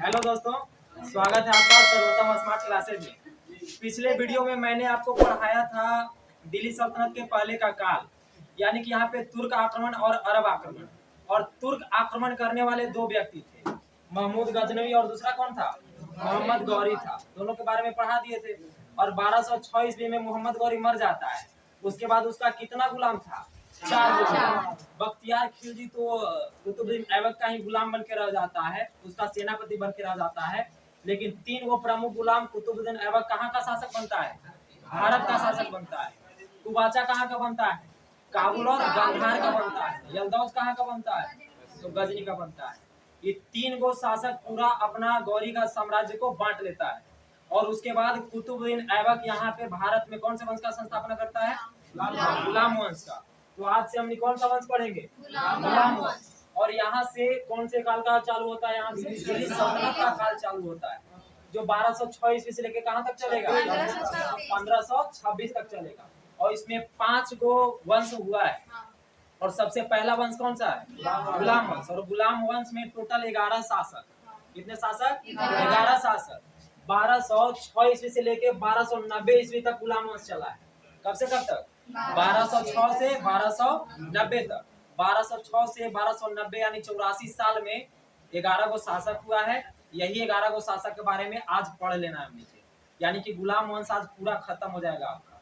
Hello दोस्तों, स्वागत है आपका सर्वोत्तम स्मार्ट क्लासेज में। पिछले वीडियो में मैंने आपको पढ़ाया था दिल्ली सल्तनत के पहले का काल, यानी कि यहाँ पे तुर्क आक्रमण और अरब आक्रमण। और तुर्क आक्रमण करने वाले दो व्यक्ति थे, महमूद गजनवी और दूसरा कौन था? मोहम्मद गौरी था। दोनों के बारे में पढ़ा दिए थे। और 1206 ईस्वी में मोहम्मद गौरी मर जाता है। उसके बाद उसका कितना गुलाम था? 4 गुलाम। बख्तियार खिलजी तो कुतुबुद्दीन ऐबक का ही गुलाम बन के रह जाता है, उसका सेनापति बन के रह जाता है। लेकिन 3 वो प्रमुख गुलाम कुतुबुद्दीन ऐबक कहाँ का शासक बनता है? भारत का शासक बनता है। कुबाचा कहाँ का बनता है? काबुल और गांधार का बनता है। यलदौज कहाँ का बनता है? तो गजनी का बनता है। ये 3 गो शासक पूरा अपना गौरी का साम्राज्य को बांट लेता है। और उसके बाद कुतुबुद्दीन ऐबक यहाँ पे भारत में कौन से वंश का संस्थापना करता है? गुलाम वंश का। तो आज से हम कौन सा वंश पढ़ेंगे? गुलाम वंश। और यहाँ से कौन से काल का चालू होता है? यहाँ से दिल्ली सल्तनत का काल चालू होता है, जो 1206 ईस्वी से लेके कहाँ तक चलेगा? 1526 तक चलेगा। और इसमें 5 गो वंश हुआ है। और सबसे पहला वंश कौन सा है? गुलाम वंश। और गुलाम वंश में टोटल 11 शासक। कितने शासक? 11 शासक। 1206 ईस्वी से लेके 1290 ईस्वी तक गुलाम वंश चला है। कब से कब तक? 1206 से 1290 तक। 1206 से 1290 यानी 84 साल में 11 गो शासक हुआ है। यही 11 गो शासक के बारे में आज पढ़ लेना है मुझे, यानी कि गुलाम वंश आज पूरा खत्म हो जाएगा आपका।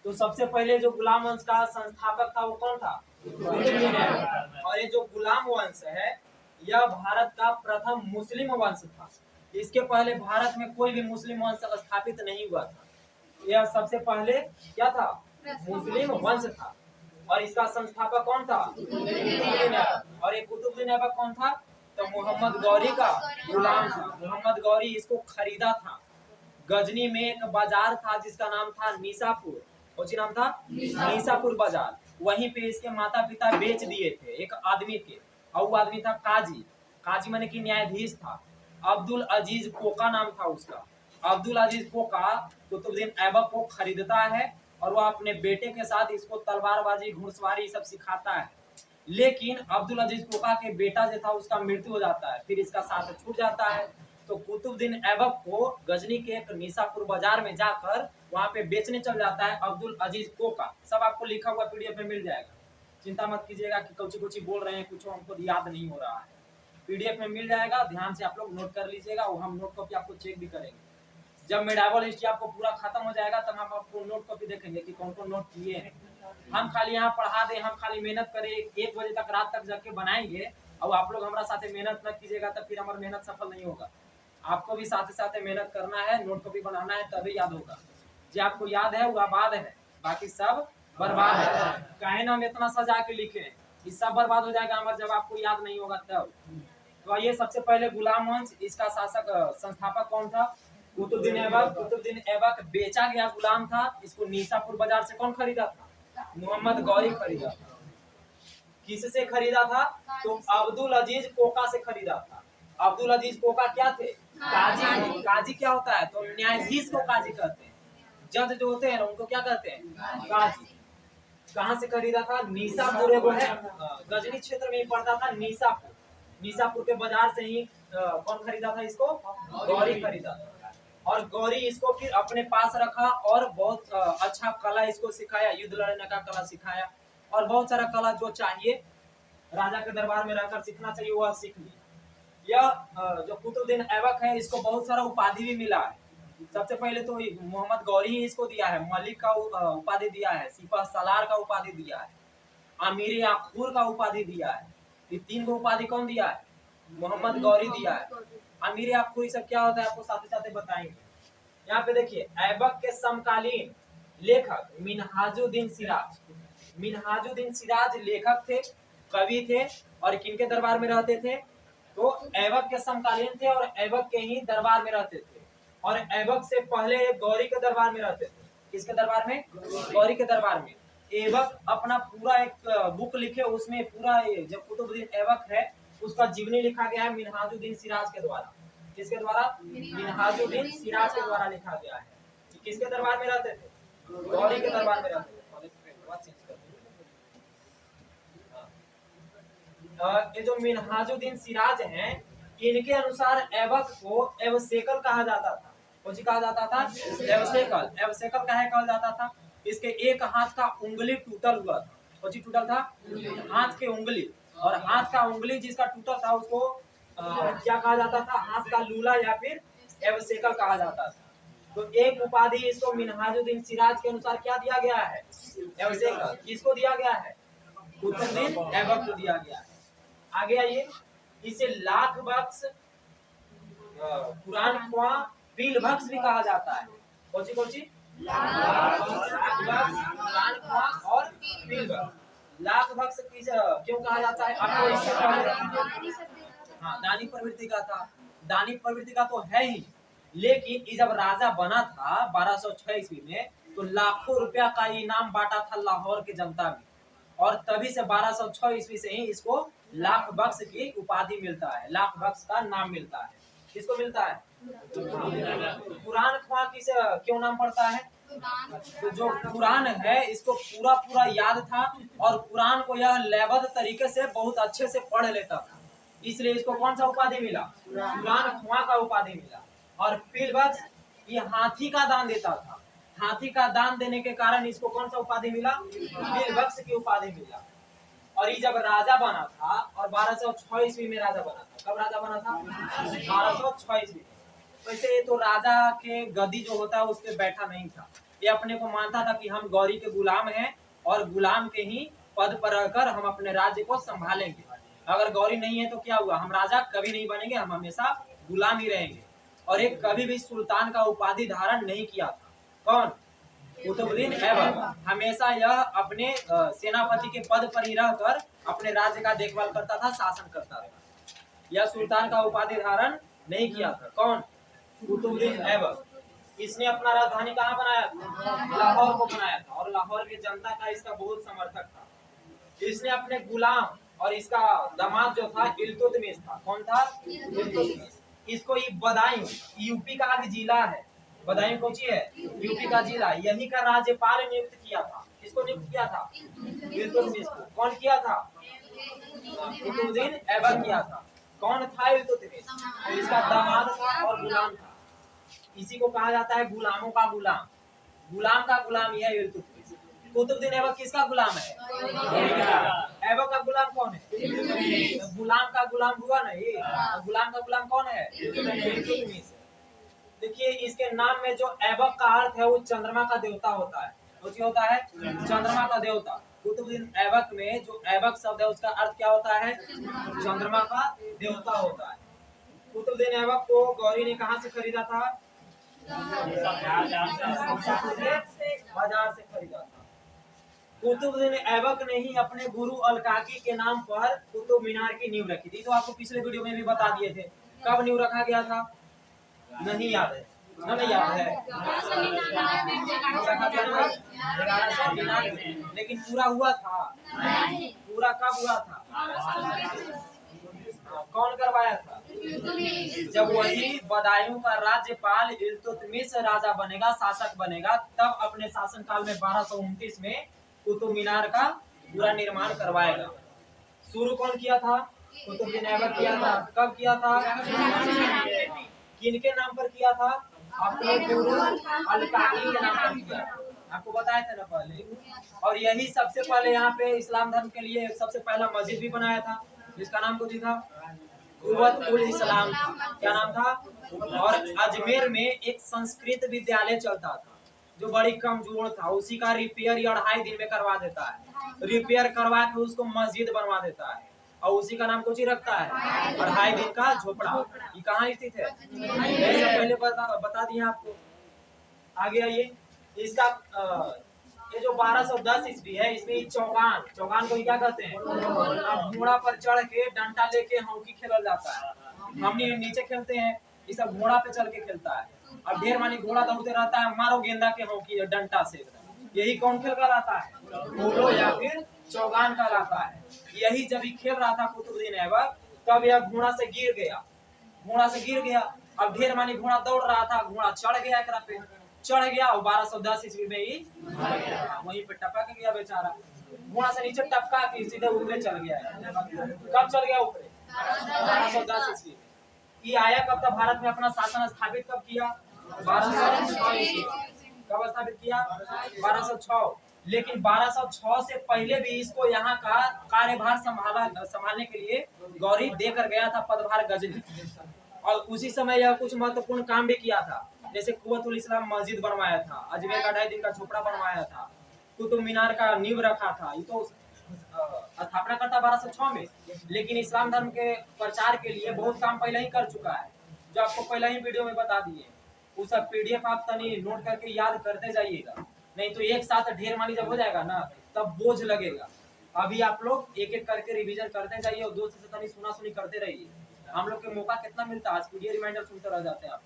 तो सबसे पहले जो गुलाम वंश का संस्थापक था वो कौन था? और ये जो गुलाम वंश है यह भारत का प्रथम मुस्लिम वंश था। इसके पहले भारत में कोई भी मुस्लिम वंश स्थापित नहीं हुआ था। यह सबसे पहले क्या था? मुस्लिम वंश था। और इसका संस्थापक कौन था? कुतुबुद्दीन ऐबक। और ये कुतुबुद्दीन ऐबक कौन था? तो मोहम्मद गौरी का गुलाम था। मोहम्मद गौरी इसको खरीदा था। गजनी में एक बाजार था जिसका नाम था निसापुर। कौन सी नाम था? निसापुर बाजार। वहीं पे इसके माता पिता बेच दिए थे एक आदमी के, और वो आदमी था काजी। काजी माने कि न्यायाधीश था। अब्दुल अजीज कोका नाम था उसका। अब्दुल अजीज कोका कुतुबुद्दीन ऐबक को खरीदता है और वो अपने बेटे के साथ इसको तलवारबाजी, घुड़सवारी सब सिखाता है। लेकिन अब्दुल अजीज कोका के बेटा जो था उसका मृत्यु हो जाता है, फिर इसका साथ छूट जाता है। तो कुतुबुद्दीन ऐबक को गजनी के एक निसापुर बाजार में जाकर वहां पे बेचने चल जाता है अब्दुल अजीज कोका। सब आपको लिखा हुआ पीडीएफ में मिल जाएगा, चिंता मत कीजिएगा कि कुछ बोल रहे हैं, कुछ हमको याद नहीं हो रहा है। पीडीएफ में मिल जाएगा, ध्यान से आप लोग नोट कर लीजिएगा। वो हम नोट कॉपी आपको चेक भी करेंगे। जब मेडावल हिस्ट्री आपको पूरा खत्म हो जाएगा तब हम आपको नोट कॉपी देखेंगे कि कौन कौन नोट किए हैं। हम खाली यहाँ पढ़ा दें, हम खाली मेहनत करें, 1 बजे तक रात तक जाके बनाएंगे और आप लोग हमारा साथ मेहनत न कीजिएगा तब फिर हमारी मेहनत सफल नहीं होगा। आपको भी साथ साथ मेहनत करना है, नोट कॉपी बनाना है, तभी याद होगा। जो आपको याद है वो आबाद है, बाकी सब बर्बाद है। कहे ना हम इतना सजा के लिखे, ये सब बर्बाद हो जाएगा हमारा जब आपको याद नहीं होगा तब। तो ये सबसे पहले गुलाम वंश, इसका शासक संस्थापक कौन था? कुतुबुद्दीन ऐबक। कुतुबुद्दीन ऐबक बेचा गया गुलाम था। इसको निसापुर बाजार से कौन खरीदा था? मोहम्मद गौरी खरीदा था। किससे खरीदा था? तो अब्दुल अजीज कोका से खरीदा था। अब्दुल अजीज कोका क्या थे? काजी। काजी क्या होता है? तो न्यायाधीश को काजी कहते हैं। जज जो होते हैं उनको क्या कहते हैं? काजी। कहाँ से खरीदा था? निसापुर वो है गजनी क्षेत्र में ही पड़ता था निसापुर। निसापुर के बाजार से ही कौन खरीदा था इसको? गौरी खरीदा था। और गौरी इसको फिर अपने पास रखा और बहुत अच्छा कला इसको सिखाया, युद्ध लड़ने का कला सिखाया और बहुत सारा कला जो चाहिए राजा के दरबार में रहकर सीखना चाहिए वह सीख लिया। यह जो कुतुबुद्दीन ऐबक है इसको बहुत सारा उपाधि भी मिला है। सबसे पहले तो मोहम्मद गौरी ही इसको दिया है, मलिक का उपाधि दिया है, सिपह सलार का उपाधि दिया है, अमीर याखूर का उपाधि दिया है। ये 3 गो उपाधि कौन दिया है? मोहम्मद गौरी दिया है। अमीर याखूर सब क्या होता है आपको साथ साथ बताएंगे। यहाँ पे देखिए, ऐबक के समकालीन लेखक मिनहाजुद्दीन सिराज। मिनहाजुद्दीन सिराज लेखक थे, कवि थे और किनके दरबार में रहते थे? तो ऐबक के समकालीन थे और ऐबक के ही दरबार में रहते थे। और ऐबक से पहले गौरी के दरबार में रहते थे। किसके दरबार में? गौरी के दरबार में। ऐबक अपना पूरा एक बुक लिखे, उसमें पूरा जो कुतुबुद्दीन ऐबक है उसका जीवनी लिखा गया है मिनहाजुद्दीन सिराज के द्वारा। किसके द्वारा? मिनहाजुद्दीन सिराज के द्वारा लिखा गया है। किसके दरबार में रहते थे? गौरी के दरबार में रहते थे। ये जो मिनहाजुद्दीन सिराज हैं इनके अनुसार ऐबक को एवसेकल कहा जाता था। कौन सी कहा जाता था? एवसेकल। एवसेकल काहे कहा जाता था? इसके एक हाथ का उंगली टूटल हुआ था। कौन सी टूटल था? हाथ के उंगली। और हाथ का उंगली जिसका टूटल था उसको क्या कहा जाता था? हाथ का लूला या फिर एवसेकल कहा जाता था। तो एक उपाधि इसको मिनहाजुद्दीन सिराज के अनुसार क्या दिया गया है? एवसेकल। किसको दिया गया है? कुतुबुद्दीन ऐबक को दिया गया है। आगे आइए, इसे लाख बख्श, कुरान ख्वां, पील बख्श भी कहा जाता है। कौन सी? लाख बख्श, कुरान ख्वां और पील बख्श। लाख बख्श क्यों कहा जाता है? आपको इससे पहले हाँ दानी प्रवृत्ति का था। दानी प्रवृत्ति का तो है ही, लेकिन जब राजा बना था 1206 ईस्वी में, तो लाखों रुपया का इनाम बांटा था लाहौर की जनता में, और तभी से 1206 ईस्वी से ही इसको लाख बख्श की उपाधि मिलता है, लाख बख्श का नाम मिलता है। किसको मिलता है? कुरान ख्वां किसे क्यों नाम पड़ता है? तो जो कुरान है इसको पूरा पूरा याद था, और कुरान को यह लयबद्ध तरीके से बहुत अच्छे से पढ़ लेता था, इसलिए इसको कौन सा उपाधि मिला? कुरान ख्वां का उपाधि मिला। और पील बख्श ये हाथी का दान देता था, हाथी का दान देने के कारण इसको कौन सा उपाधि मिला? पील बख्श की उपाधि मिला। और ये जब राजा बना था, और 1206 ईस्वी में राजा बना था। कब राजा बना था? 1206 ईस्वी। वैसे ये तो राजा के गद्दी जो होता है उस पे बैठा नहीं था, ये अपने को मानता था कि हम गौरी के गुलाम हैं, और गुलाम के ही पद पर रहकर हम अपने राज्य को संभालेंगे। अगर गौरी नहीं है तो क्या हुआ? हम राजा कभी नहीं बनेंगे, हम हमेशा गुलाम ही रहेंगे। और एक कभी भी सुल्तान का उपाधि धारण नहीं किया था। कौन? कुतुबुद्दीन ऐबक। हमेशा यह अपने सेनापति के पद पर ही रहकर अपने राज्य का देखभाल करता था, शासन करता था। यह सुल्तान का उपाधि धारण नहीं किया था। कौन? कुतुबुद्दीन ऐबक। इसने अपना राजधानी कहाँ बनाया था? लाहौर को बनाया था, और लाहौर की जनता का इसका बहुत समर्थक था। इसने अपने गुलाम और इसका दामाद जो था इल्तुतमिश था। कौन था? इल्तुतमिश। इसको ये बदायूं, यूपी का भी जिला है, बदायूं कौन सी है? यूपी का जिला, यही का राज्यपाल नियुक्त किया था। किसको नियुक्त किया था? इल्तुतमिश को। कौन किया था? कुतुबुद्दीन ऐबक किया था। कौन था इल्तुतमिश? तो इसका दामाद था और गुलाम था। इसी को कहा जाता है गुलामों का गुलाम। गुलाम का गुलाम यह इल्तुतमिश। कुतुबुद्दीन ऐबक किसका गुलाम है? ऐबक का गुलाम कौन है? गुलाम का गुलाम हुआ नहीं, गुलाम का गुलाम कौन है? इल्तुतमिश। देखिए इसके नाम में जो ऐबक का अर्थ है वो चंद्रमा का देवता होता है। क्या होता है? चंद्रमा का देवता। कुतुबुद्दीन ऐबक में जो ऐबक शब्द है उसका अर्थ क्या होता है? चंद्रमा का देवता होता है। कुतुबुद्दीन ऐबक को गौरी ने कहाँ से खरीदा था? बाजार से खरीदा था। कुतुबुद्दीन ऐबक ने ही अपने गुरु अलकाकी के नाम पर कुतुब मीनार की नींव रखी थी। तो आपको पिछले वीडियो में भी बता दिए थे। कब नींव रखा गया था? नहीं याद है? नहीं याद है? 1199 में। लेकिन पूरा हुआ था? पूरा कब हुआ था? कौन करवाया था? जब वही बदायूं का राज्यपाल इल्तुतमिश राजा बनेगा, शासक बनेगा, तब अपने शासन काल में 1229 में कुतुब मीनार का पूरा निर्माण करवाएगा। शुरू कौन किया था? कुतुबुद्दीन ऐबक किया था। कब किया था? किनके नाम पर किया था? अपने गुरु अलकाकी के नाम पर किया। आपको बताया था ना पहले। और यही सबसे पहले यहाँ पे इस्लाम धर्म के लिए सबसे पहला मस्जिद भी बनाया था, जिसका नाम कुछ था? कुव्वत उल इस्लाम। क्या नाम था? और अजमेर में एक संस्कृत विद्यालय चलता था जो बड़ी कमजोर था, उसी का रिपेयर 2.5 दिन में करवा देता है। रिपेयर करवा के उसको मस्जिद बनवा देता है, और उसी का नाम कुछ ही रखता है 2.5 दिन का झोपड़ा। ये कहाँ स्थित है? पहले बता दिया आपको। आगे आइए, इसका ये जो 1210 ईस्वी है, इसमें चौगान, चौगान को क्या कहते हैं? घोड़ा पर चढ़ के डंडा लेके हॉकी खेला जाता है। हमने नीचे खेलते हैं, ये सब घोड़ा पे चढ़ के खेलता है। अब ढेर मानी घोड़ा दौड़ते रहता है, मारो गेंदा के हॉकी डंडा से। यही कौन खेल कहलाता है? पोलो या फिर चौगान कहलाता है। यही जब ही खेल रहा था कुतुबुद्दीन ऐबक, तब यह घोड़ा से गिर गया। घोड़ा से गिर गया। अब ढेर मानी घोड़ा दौड़ रहा था, घोड़ा चढ़ गया एकरा पे, चढ़ गया और 1210 ईस्वी में ही वहीं पे टपक गया बेचारा। घोड़ा से नीचे टपका के सीधे ऊपर चल गया। कब चल गया ऊपर? 1210 ईस्वी। ये आया कब था भारत में, अपना शासन स्थापित कब किया? 1206 ईस्वी। कब स्थापित किया? 1206। लेकिन 1206 से पहले भी इसको यहाँ का कार्यभार संभालने के लिए गौरी देकर गया था पदभार गजनी, और उसी समय यह कुछ महत्वपूर्ण काम भी किया था, जैसे कुव्वतुल इस्लाम मस्जिद बनवाया था, अजमेर का 2.5 दिन का झोपड़ा बनवाया था, कुतुब मीनार का नींव रखा था। ये तो स्थापना करता 1206 में, लेकिन इस्लाम धर्म के प्रचार के लिए बहुत काम पहले ही कर चुका है, जो आपको पहले ही वीडियो में बता दिए। वो सब पीडीएफ आप तनी नोट करके याद करते जाइएगा, नहीं तो एक साथ ढेर मानी जब हो जाएगा ना तब बोझ लगेगा। अभी आप लोग एक एक करके रिवीजन करते जाइए और दोस्त से तनी सुना सुनी करते रहिए। हम लोग के मौका कितना मिलता है, आज पीडीएफ रिमाइंडर सुनते रह जाते हैं आप।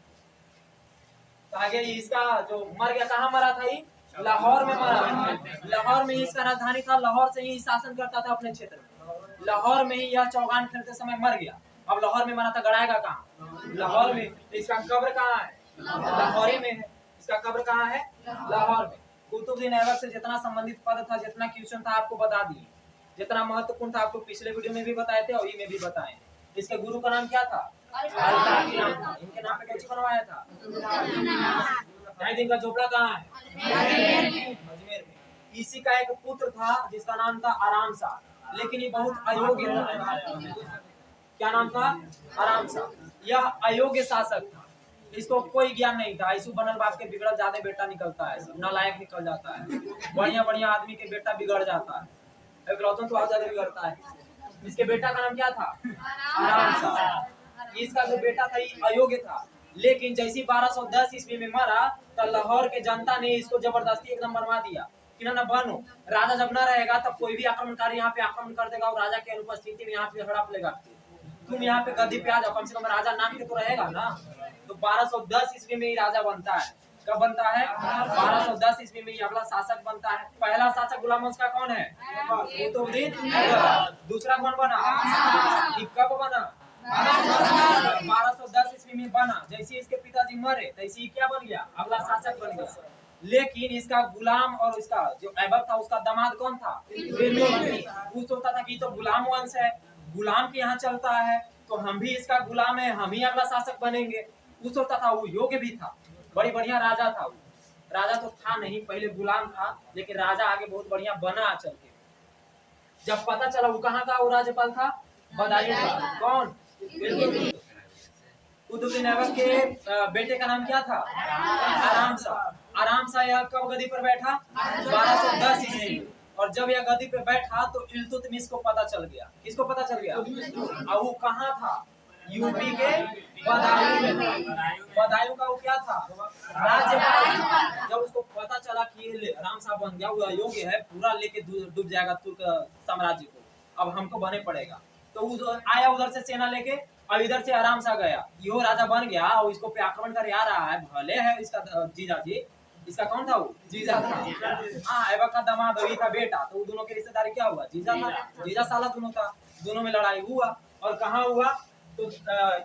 तो आगे इसका जो मर गया, कहाँ मरा था ये? लाहौर में मरा। लाहौर में इसका राजधानी था, लाहौर से ही शासन करता था अपने क्षेत्र में। लाहौर में ही यह चौगान खेलते समय मर गया। अब लाहौर में मरा था, गड़ाएगा कहाँ? लाहौर में। तो इसका कब्र कहाँ है? लाहौर में है। इसका कब्र कहाँ है? लाहौर में। कुतुबुद्दीन ऐबक से जितना संबंधित पद था, जितना क्वेश्चन था आपको बता दिए, जितना महत्वपूर्ण था आपको पिछले वीडियो में भी बताए थे और ये में भी बताए। इसके गुरु का नाम क्या था? अल्ताफी नाम था। इनके नाम पे कैसे बनवाया था? 2.5 दिन का झोपड़ा कहाँ है? अजमेर में। इसी का एक पुत्र था जिसका नाम था आराम सा, लेकिन ये बहुत अयोग्य था। क्या नाम था? आराम सा। यह अयोग्य शासक था, इसको कोई ज्ञान नहीं था। ऐसु बनल बाप के बिगड़ल ज्यादा बेटा निकलता है, नालायक निकल जाता है। बढ़िया बढ़िया आदमी के बेटा बिगड़ जाता है, इकलौतन तो और ज्यादा बिगड़ता है। इसके बेटा का नाम क्या था? आराम सा। इसका जो बेटा था ये अयोग्य था, लेकिन जैसे 1210 ईस्वी में मरा तो लाहौर के जनता ने इसको जबरदस्ती एकदम बनवा दिया कि ना बनो। राजा जब न रहेगा तब कोई भी आक्रमणकारी यहाँ पे आक्रमण कर देगा और राजा के अनुपस्थिति में यहाँ पे हड़प लेगा। तुम यहाँ पे गद्दी पे आ जाओ, कम से कम राजा नाम के तो रहेगा ना। तो 1210 ईस्वी में ही राजा बनता है। कब बनता है? 1210 ईस्वी में ही अगला शासक बनता है। पहला शासक गुलाम वंश का कौन है? कुतुबुद्दीन ऐबक। दूसरा कौन बना? कब बना? 1210 ईस्वी में बना। जैसे इसके पिताजी मरे तैसे ही क्या बन गया? अगला शासक बन गया। लेकिन इसका गुलाम और इसका जो ऐबक था उसका दामाद कौन था? वो सोचता था कि तो गुलाम वंश है, गुलाम के यहाँ चलता है, तो हम भी इसका गुलाम है, हम ही अगला शासक बनेंगे। वो सोचता था, वो योग्य भी था, बड़ी बढ़िया राजा था। वो राजा तो था नहीं, पहले गुलाम था, लेकिन राजा आगे बहुत बढ़िया बना चल के। जब पता चला वो कहाँ का वो राज्यपाल था? बदायूं का। कौन? कुतुबुद्दीन ऐबक के बेटे का नाम क्या था? आराम सा। आराम सा यह कब गद्दी पर बैठा? 1210 ईस्वी। और जब यह गद्दी पे बैठा तो इल्तुतमिश को पता चल गया। किसको पता चल गया? और वो कहाँ था? यूपी के बदायूं में था। बदायूं का वो क्या था? राज्यपाल। जब उसको पता चला कि ये आराम सा बन गया, वो अयोग्य है, पूरा लेके डूब जाएगा तुर्क साम्राज्य को, अब हमको बने पड़ेगा। तो आया उधर से सेना लेके और इधर से आराम सा गया, यो राजा बन गया और इसको पे आक्रमण कर आ रहा है। भले है इसका जीजा जी, इसका कौन था? वो जीजा था। हाँ, ऐबक का दामाद वही था बेटा, तो वो दोनों की रिश्तेदारी क्या हुआ? जीजा था। जीजा साला दोनों था, दोनों में लड़ाई हुआ। और कहाँ हुआ? तो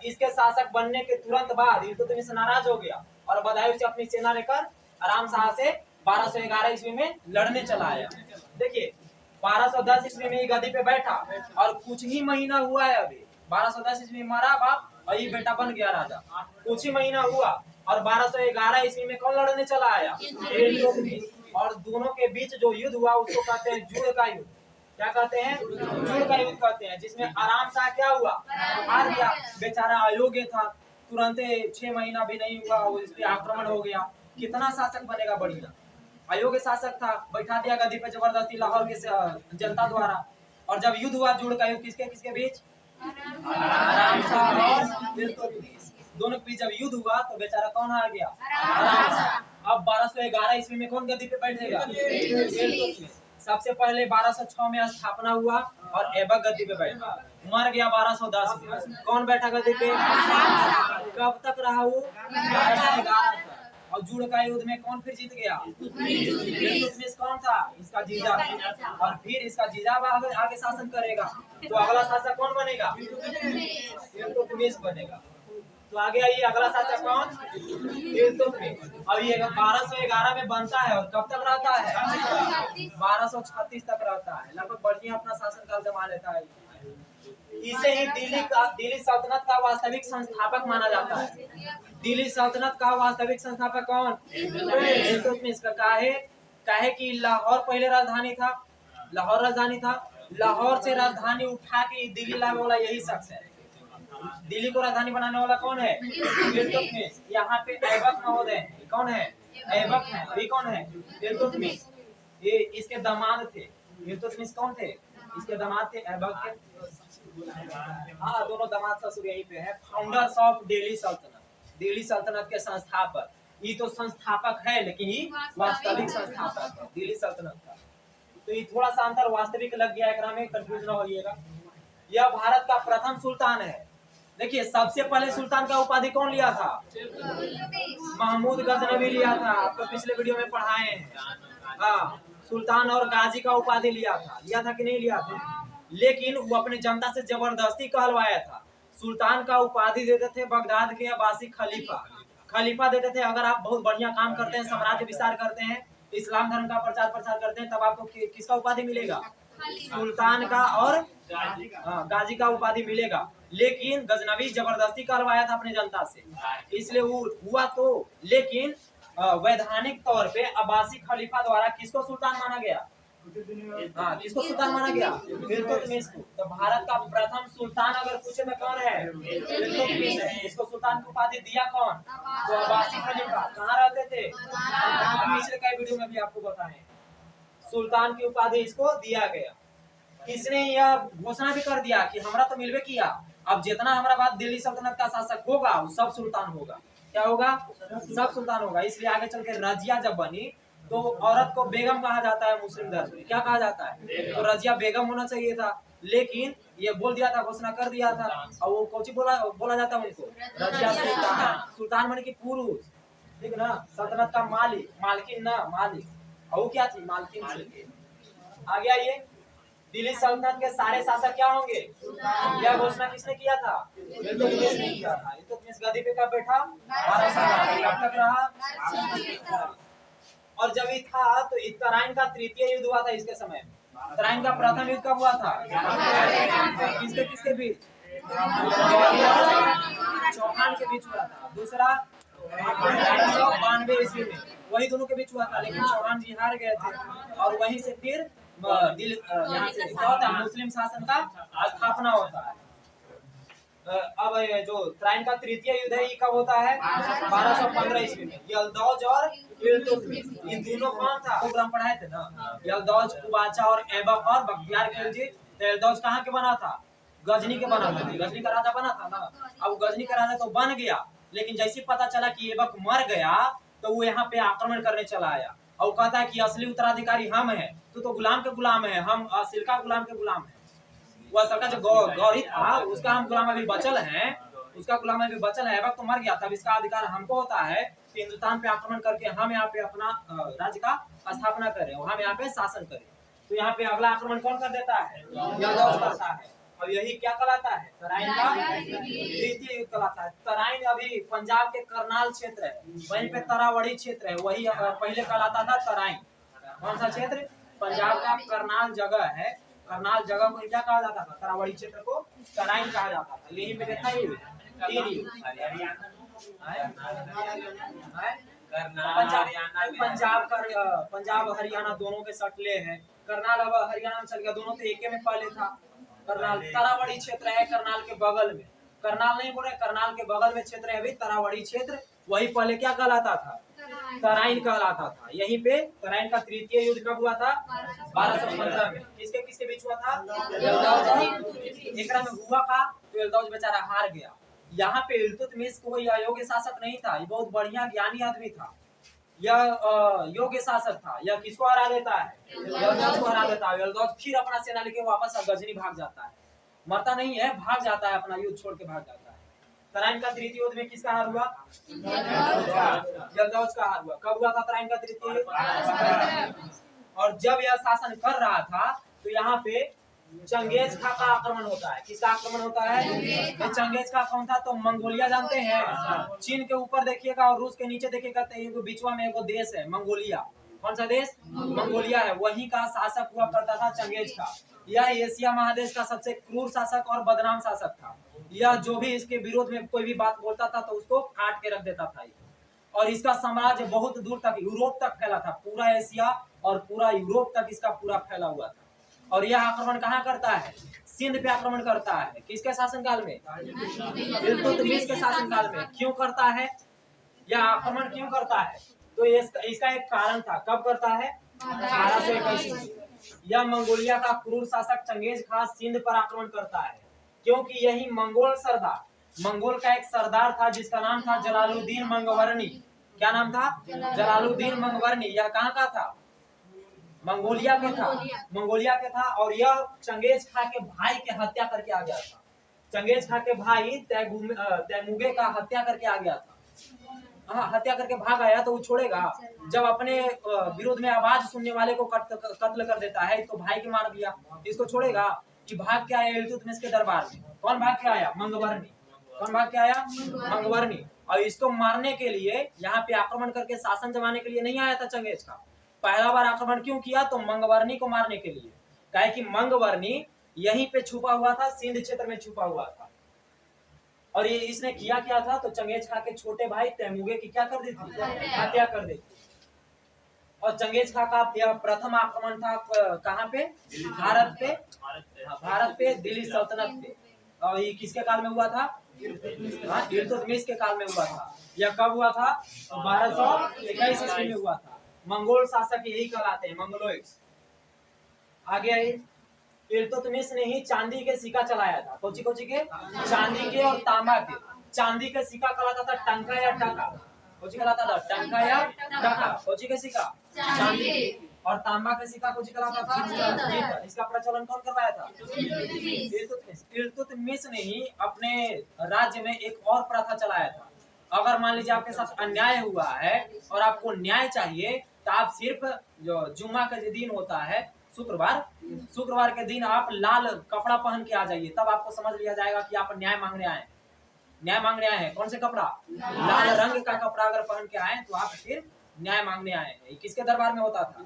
इसके शासक बनने के तुरंत बाद इल्तुतमिश से नाराज हो गया और बदायूं से अपनी सेना लेकर आराम शाह से 1211 ईस्वी में लड़ने चला आया। देखिए 1210 ईस्वी में ही गद्दी पे बैठा और कुछ ही महीना हुआ है अभी। 1210 ईस्वी में मरा बाप और ये बेटा बन गया राजा। कुछ ही महीना हुआ और 1211 ईस्वी में कौन लड़ने चला आया? और दोनों के बीच जो युद्ध हुआ उसको कहते हैं जुड़ का युद्ध। क्या कहते हैं? जुड़ का युद्ध कहते हैं, जिसमें आराम शाह क्या हुआ? हार गया। बेचारा अयोग्य था, तुरंत 6 महीना भी नहीं हुआ उस पे आक्रमण हो गया। कितना शासक बनेगा? बढ़िया अयोग्य शासक था, बैठा दिया गद्दी पे जबरदस्ती लाहौर के जनता द्वारा। और जब युद्ध हुआ जुड़ का युद्ध किसके किसके बीच? आराम शाह और इल्तुतमिश। दोनों के बीच जब युद्ध हुआ तो बेचारा कौन हार गया? आराम शाह। अब 1211 ईस्वी में कौन गद्दी पे बैठेगा? इल्तुतमिश। सबसे पहले 1206 में स्थापना हुआ और ऐबक गद्दी पे बैठा, मर गया 1210 में। कौन बैठा गद्दी पे? कब तक रहा वो? 1211 तक। और जुड़ का युद्ध में कौन फिर जीत गया? इल्तुतमिश। कौन था? इसका जीजा। और फिर इसका जीजा आगे शासन करेगा, तो अगला शासक कौन बनेगा? इल्तुतमिश बनेगा। तो आगे आइए, अगला शासक कौन? इल्तुतमिश। अब ये 1211 में बनता है और कब तक रहता है? 1236 तक रहता है। लगभग बढ़िया अपना शासन काल जमा लेता है। इसे ही दिल्ली सल्तनत का वास्तविक संस्थापक माना जाता है। दिल्ली सल्तनत का वास्तविक संस्थापक कौन? इल्तुतमिश का। काहे कि लाहौर पहले राजधानी था, लाहौर राजधानी था। लाहौर से राजधानी उठा के दिल्ली लाने वाला यही शख्स है। दिल्ली को राजधानी बनाने वाला कौन है? इल्तुतमिश। यहाँ पे ऐबक महोदय है। कौन है? ऐबक है। अभी कौन है? इल्तुतमिश। ये इसके दामाद थे। इल्तुतमिश कौन थे? इसके दामाद थे ऐबक के। हाँ, दोनों दामाद ससुर यहीं पे है। फाउंडर्स ऑफ दिल्ली सल्तनत, दिल्ली सल्तनत के संस्थापक। ये तो संस्थापक है लेकिन ये वास्तविक संस्थापक है दिल्ली सल्तनत का। तो ये थोड़ा सा अंतर वास्तविक लग गया, एकरा में कंफ्यूज न होइएगा। यह भारत का प्रथम सुल्तान है। देखिए, सबसे पहले सुल्तान का उपाधि कौन लिया था? महमूद गजनवी लिया था। आपको पिछले वीडियो में पढ़ाए हैं। हाँ, सुल्तान और गाजी का उपाधि लिया था कि नहीं लिया था? लेकिन वो अपने जनता से जबरदस्ती कहलवाया था। सुल्तान का उपाधि देते थे बगदाद के अब्बासी खलीफा देते थे। अगर आप बहुत बढ़िया काम करते हैं, साम्राज्य विस्तार करते हैं, इस्लाम धर्म का प्रचार प्रसार करते हैं, तब आपको किसका उपाधि मिलेगा? सुल्तान का और गाजी का उपाधि मिलेगा। लेकिन गजनवी जबरदस्ती करवाया था अपने जनता से, इसलिए वो हुआ तो। लेकिन वैधानिक तौर पे अब्बासी खलीफा द्वारा किसको सुल्तान माना गया? हाँ, किसको सुल्तान माना गया? इल्तुतमिश को। तो भारत का प्रथम सुल्तान अगर पूछे में कौन है? इल्तुतमिश है। इसको सुल्तान की उपाधि दिया कौन? तो अब्बासी खलीफा। कहाँ रहते थे? पिछले कई वीडियो में भी आपको बताए, सुल्तान की उपाधि इसको दिया गया। इसने यह घोषणा भी कर दिया कि हमरा तो मिलवे किया, अब जितना हमारा बाद दिल्ली सल्तनत का शासक होगा वो सब सुल्तान होगा। क्या होगा? सब सुल्तान होगा। इसलिए आगे चल के रजिया जब बनी तो औरत को बेगम कहा जाता है मुस्लिम धर्म में। क्या कहा जाता है? तो रजिया बेगम होना चाहिए था, लेकिन ये बोल दिया था, घोषणा कर दिया था। और वो कौची बोला जाता है उनको? रजिया सुल्तान। सुल्तान माने कि पुरुष, ठीक ना? सल्तनत का मालिक, मालकिन ना मालिक। और क्या थी? मालकिन थी। आगे आइए, दिल्ली सल्तनत के सारे शासक क्या होंगे? यह घोषणा किसने किया था? इल्तुतमिश ने किया था। इल्तुतमिश गद्दी पे कब बैठा? 12 साल। कब तक रहा? और जब ये था तो तराइन का तृतीय युद्ध हुआ था इसके समय में। तराइन का प्रथम युद्ध कब हुआ था? किसके किसके बीच? चौहान के बीच हुआ था। दूसरा 1892 ईस्वी में वही दोनों के बीच हुआ था, लेकिन चौहान जी हार गए थे। और वहीं से फिर यहाँ से क्या होता है? मुस्लिम शासन का स्थापना होता है। अब जो तराइन का तृतीय युद्ध है ये कब होता है? 1215 ईस्वी में। यल्दौज और इल्तुतमिश, ये दोनों कौन था? प्रोग्राम पढ़ाए थे ना, यल्दौज, कुबाचा और ऐबक और बख्तियार खिलजी। यल्दौज कहाँ के बना था? गजनी के बना था। गजनी का राजा बना था ना। अब गजनी का राजा तो बन गया, लेकिन जैसे पता चला कि ऐबक मर गया तो वो यहाँ पे आक्रमण करने चला आया और कहता है कि असली उत्तराधिकारी हम हैं, तू तो गुलाम के गुलाम है, हम असल का गुलाम के गुलाम है। वह असल का जो गौरी था उसका हम गुलाम अभी बचल है, उसका गुलाम अभी बचल है। ऐबक तो मर गया, तब इसका अधिकार हमको होता है कि हिंदुस्तान पे आक्रमण करके हम यहाँ पे अपना राज्य का स्थापना करें और हम यहाँ पे शासन करें। तो यहाँ पे अगला आक्रमण कौन कर देता है? यल्दौज करता है। और यही क्या कहलाता है? तराइन का तृतीय युद्ध कहलाता है। तराइन अभी पंजाब के करनाल क्षेत्र है, वहीं पे तरावड़ी क्षेत्र है, वही पहले कहलाता था तराइन। कौन सा क्षेत्र? पंजाब का करनाल जगह है। करनाल जगह को क्या कहा जाता था? तरावड़ी क्षेत्र को तराइन कहा जाता था। यही पे देखा ही पंजाब हरियाणा दोनों के सटले हैं। करनाल अब हरियाणा में चल गया, दोनों तो एक में पहले था। करनाल तरावड़ी क्षेत्र है, करनाल के बगल में। करनाल नहीं बोल रहे, करनाल के बगल में क्षेत्र है अभी तरावड़ी क्षेत्र। वही पहले क्या कहलाता था? तराइन कहलाता था। यहीं पे तराइन का तृतीय युद्ध कब हुआ था? 1215 में। किसके किसके बीच हुआ था? एकरा में हुआ का तो यल्दौज बेचारा हार गया। यहाँ पे इल्तुतमिश कोई अयोग्य शासक नहीं था, ये बहुत बढ़िया ज्ञानी आदमी था। यह योग्य शासक था। यह किसको हरा देता है? यल्दौज को हरा देता है। यल्दौज फिर अपना सेना लेके वापस गजनी भाग जाता है, मरता नहीं है, भाग जाता है, अपना युद्ध छोड़ के भाग जाता है। तराइन का तृतीय युद्ध में किसका हार हुआ? यल्दौज का हार हुआ। कब हुआ था तराइन का तृतीय युद्ध? और जब यह शासन कर रहा था तो यहाँ पे चंगेज खा का आक्रमण होता है। किसका आक्रमण होता है? चंगेज खा कौन था? तो मंगोलिया जानते हैं? चीन के ऊपर देखिएगा और रूस के नीचे देखिएगा तो एक बीचवा में एक देश है मंगोलिया। कौन सा देश? मंगोलिया है। वहीं का शासक हुआ करता था चंगेज खा। यह एशिया महादेश का सबसे क्रूर शासक और बदनाम शासक था। यह जो भी इसके विरोध में कोई भी बात बोलता था तो उसको काट के रख देता था। और इसका साम्राज्य बहुत दूर तक यूरोप तक फैला था। पूरा एशिया और पूरा यूरोप तक इसका पूरा फैला हुआ था। और यह आक्रमण कहाँ करता है? सिंध पे आक्रमण करता है। किसके शासनकाल में? इल्तुतमिश के शासनकाल में। क्यों करता है यह आक्रमण? क्यों करता है? तो इसका एक कारण था। कब करता है? 1221। यह मंगोलिया का क्रूर शासक चंगेज खान सिंध पर आक्रमण करता है, क्योंकि यही मंगोल सरदार, मंगोल का एक सरदार था जिसका नाम था जलालुद्दीन मंगवर्णी। क्या नाम था? जलालुद्दीन मंगवर्णी। यह कहाँ का था? मंगोलिया के था। मंगोलिया के था। और यह चंगेज खान के भाई के हत्या करके आ गया था। चंगेज खान के भाई तैमूगे का हत्या करके आ गया था। हाँ, हत्या करके भाग आया तो वो छोड़ेगा? जब अपने विरोध में आवाज सुनने वाले को कत्ल कर देता है तो भाई के मार दिया, इसको छोड़ेगा? कि भाग के आया इल्तुतमिश के दरबार में। कौन भाग के आया? मंगवर्णी। कौन भाग के आया? मंगवर्णी। और इसको मारने के लिए, यहाँ पे आक्रमण करके शासन जमाने के लिए नहीं आया था चंगेज खान। पहला बार आक्रमण क्यों किया? तो मंगवर्णी को मारने के लिए। कहे कि मंगवर्णी यहीं पे छुपा हुआ था, सिंध क्षेत्र में छुपा हुआ था। और ये इसने किया क्या था? तो चंगेज खान के छोटे भाई तैमूगे की क्या कर दी थी? हत्या कर दी थी। और चंगेज खान का यह प्रथम आक्रमण था कहाँ पे? भारत पे। भारत पे, दिल्ली सल्तनत पे। और ये किसके काल में हुआ था? इल्तुतमिश के काल में हुआ था। यह कब हुआ था? 1221 ईस्वी में हुआ था। मंगोल शासक यही कहलाते हैं, मंगोलोइड्स। आगे आइए। इल्तुतमिश ने ही चांदी के सिक्का चलाया था। कोची कोची के? चांदी के और तांबा के। चांदी के सिक्का कहलाता था टंका या टका। कोची कहलाता था? टंका या टका। कोची के सिक्का? चांदी के। और तांबा के सिक्का कोची कहलाता था? पीतल। इसका प्रचलन कौन करवाया था? इल्तुतमिश। इल्तुतमिश ने ही अपने राज्य में एक और प्रथा चलाया था। अगर मान लीजिए आपके साथ अन्याय हुआ है और आपको न्याय चाहिए, तो आप सिर्फ जो जुम्मा का जो दिन होता है, शुक्रवार के दिन आप लाल कपड़ा पहन के आ जाइए, तब आपको समझ लिया जाएगा कि आप न्याय मांगने आए। न्याय मांगने आए हैं। कौन से कपड़ा? लाल रंग का कपड़ा अगर पहन के आए तो आप फिर न्याय मांगने आए हैं। किसके दरबार में होता था?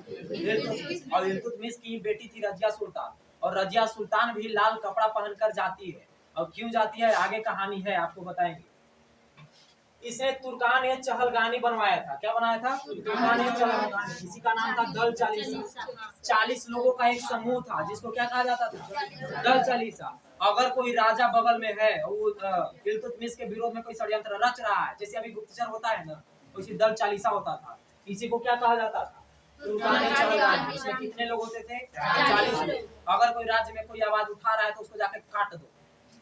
और इल्तुतमिश की बेटी थी रजिया सुल्तान, और रजिया सुल्तान भी लाल कपड़ा पहनकर जाती है। और क्यों जाती है आगे कहानी है, आपको बताएंगे। इसने तुर्कान ए चहलगानी बनवाया था। क्या बनाया था? तुर्कान ए चहलगानी। किसी का नाम था दल चालीसा। 40 लोगों का एक समूह था जिसको क्या कहा जाता था? दल चालीसा। अगर कोई राजा बगल में है, वो इल्तुतमिश के विरोध में कोई षड्यंत्र रच रहा है, जैसे अभी गुप्तचर होता है ना, उसी दल चालीसा होता था। इसी को क्या कहा जाता था? तुर्कान ए चहलगानी। इसमें कितने लोग होते थे? 40 लोग। अगर कोई राज्य में कोई आवाज उठा रहा है तो उसको जाके काट दो,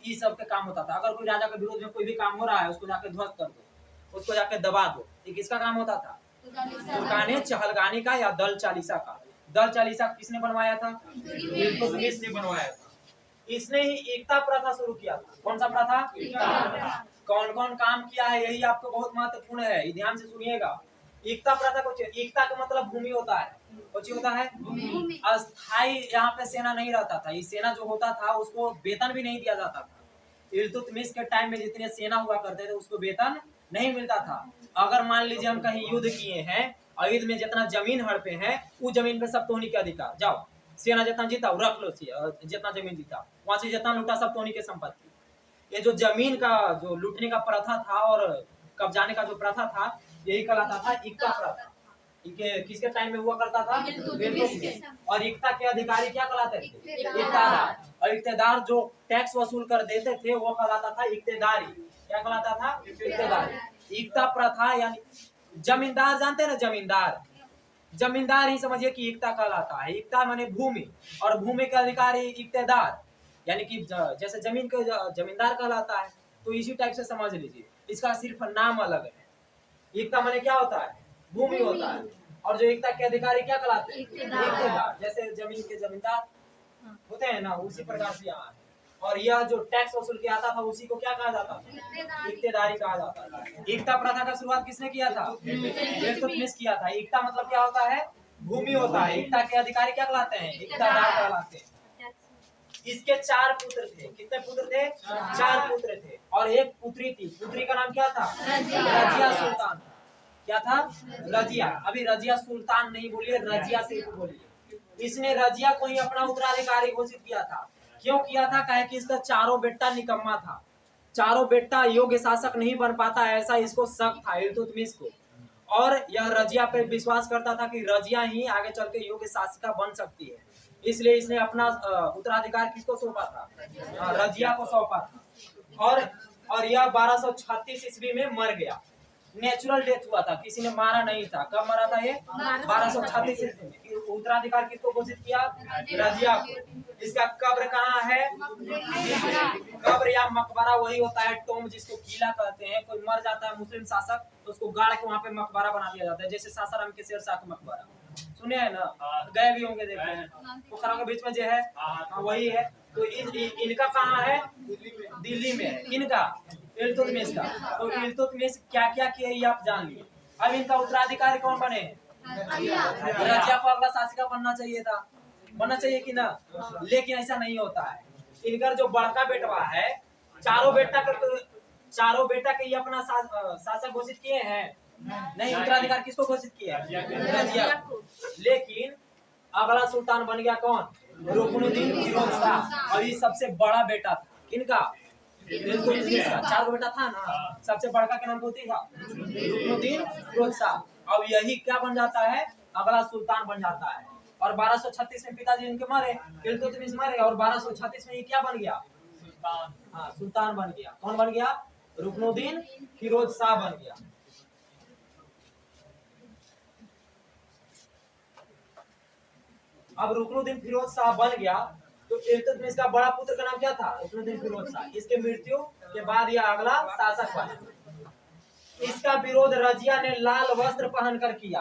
ये सब के काम होता था। अगर कोई राजा के विरोध में कोई भी काम हो रहा है, उसको जाके ध्वस्त कर दो, उसको जाके दबा दो। ये किसका काम होता था? तुर्कान ए चहलगानी का या दल चालीसा का। दल चालीसा किसने बनवाया था? इल्तुतमिश ने बनवाया था। इसने ही एकता प्रथा शुरू किया था। कौन सा प्रथा? कौन कौन काम किया है, यही आपको बहुत महत्वपूर्ण है, ध्यान से सुनिएगा। एकता प्रथा को, एकता का मतलब भूमि होता है। कुछ होता है अस्थाई। यहाँ पे सेना नहीं रहता था। ये सेना जो होता था उसको वेतन भी नहीं दिया जाता था। इल्तुतमिश के टाइम में जितने सेना हुआ करते थे उसको वेतन नहीं मिलता था। अगर मान लीजिए हम कहीं युद्ध किए हैं और युद्ध में जितना जमीन हड़पे हैं, उस जमीन पे सब तोहनी के अधिकार। जाओ, सेना जितना जीता रख लो, जितना जमीन जीता वहां से जितना लूटा सब तोहनी के संपत्ति। ये जो जमीन का जो लूटने का प्रथा था और कब्जाने का जो प्रथा था, यही कहलाता था एकता प्रथा। किसके टाइम में हुआ करता था? और एकता के अधिकारी क्या कहलाते थे? इक्तेदार। और इक्तेदार जो टैक्स वसूल कर देते थे वो कहलाता था इक्तेदारी। क्या कहलाता था? इक्तेदारी। एकता प्रथा यानी जमींदार, जानते हैं ना? जमींदार, जमींदार ही समझिए कि एकता कहलाता है। एकता माने भूमि, और भूमि के अधिकारी इक्तेदार, यानी कि जैसे जमीन के जमींदार कहलाता है, तो इसी टाइप से समझ लीजिए। इसका सिर्फ नाम अलग है। एकता माने क्या होता है? भूमि होता है। और जो एकता के अधिकारी क्या कहलाते हैं? इक्तेदार। जैसे जमीन के जमींदार होते हैं ना, उसी प्रकार से यहाँ है। और यह जो टैक्स वसूल किया आता था उसी को क्या कहा जाता था? इक्तेदारी कहा जाता था। एकता प्रथा का शुरुआत किसने किया था? इल्तुतमिश किया था। एकता मतलब क्या होता है? भूमि होता है। एकता के अधिकारी क्या कहलाते हैं? इक्तेदार कहलाते हैं। इसके 4 पुत्र थे। कितने पुत्र थे? 4 पुत्र थे और एक पुत्री थी। पुत्री का नाम क्या था? रजिया सुल्तान। क्या था? रजिया। अभी रजिया सुल्तान नहीं बोलिए, रजिया सिर्फ बोलिए। इसने रजिया को ही अपना उत्तराधिकारी घोषित किया था। क्यों किया था? कहे कि इसका चारों बेटा निकम्मा था, चारों बेटा योग्य शासक नहीं बन पाता, ऐसा इसको शक था इल्तुतमिश को। और यह रजिया पे विश्वास करता था कि रजिया ही आगे चल के योग्य शासिका बन सकती है। इसलिए इसने अपना उत्तराधिकार किसको सौंपा था? रजिया को सौंपा था। और यह 1236 ईस्वी में मर गया। नेचुरल डेथ हुआ था, किसी ने मारा नहीं था। कब मरा था ये? 1236 ईस्वी में। उत्तराधिकार किसको घोषित किया? रजिया को। इसका कब्र कहाँ है? कब्र या मकबरा वही होता है टोम, जिसको किला कहते हैं। कोई मर जाता है मुस्लिम शासक तो उसको गाड़ के वहाँ पे मकबरा बना दिया जाता है, जैसे सासाराम के शेरशाह का मकबरा सुने हैं ना, गए भी होंगे, देखे हैं। पोखरा के बीच में जो है वही है। तो इनका कहाँ है? दिल्ली में है। किनका? इल्तुतमिश का। तो इल्तुतमिश क्या क्या किया ये आप जान लिए। अब इनका उत्तराधिकारी कौन बने? रजिया को अगला शासिका बनना चाहिए था, बनना चाहिए कि ना? लेकिन ऐसा नहीं होता है। इनका जो बड़का बेटवा है, चारों बेटा के ये अपना शासक घोषित किए हैं नहीं। उत्तराधिकार किसको घोषित किया? रजिया। लेकिन अगला सुल्तान बन गया कौन? रुकनुद्दीन फिरोज शाह। और ये सबसे बड़ा बेटा था किनका? इल्तुतमिश का। चार बेटा था ना, सबसे बड़का का नाम होती था रुकनुद्दीन फिरोज शाह। अब यही क्या बन जाता है? अगला सुल्तान बन जाता है। और 1236 में पिताजी इनके मरे, इल्तुतमिश मरे, और 1236 में ये क्या बन गया? हाँ, सुल्तान बन गया। कौन बन गया? रुकनुद्दीन फिरोज शाह बन गया। अब रुकनुद्दीन फिरोज शाह बन गया तो इल्तुतमिश का बड़ा पुत्र का नाम क्या था? रुकनुद्दीन फिरोज शाह। इसके मृत्यु के बाद यह अगला शासक बना। इसका विरोध रजिया ने लाल वस्त्र पहनकर किया।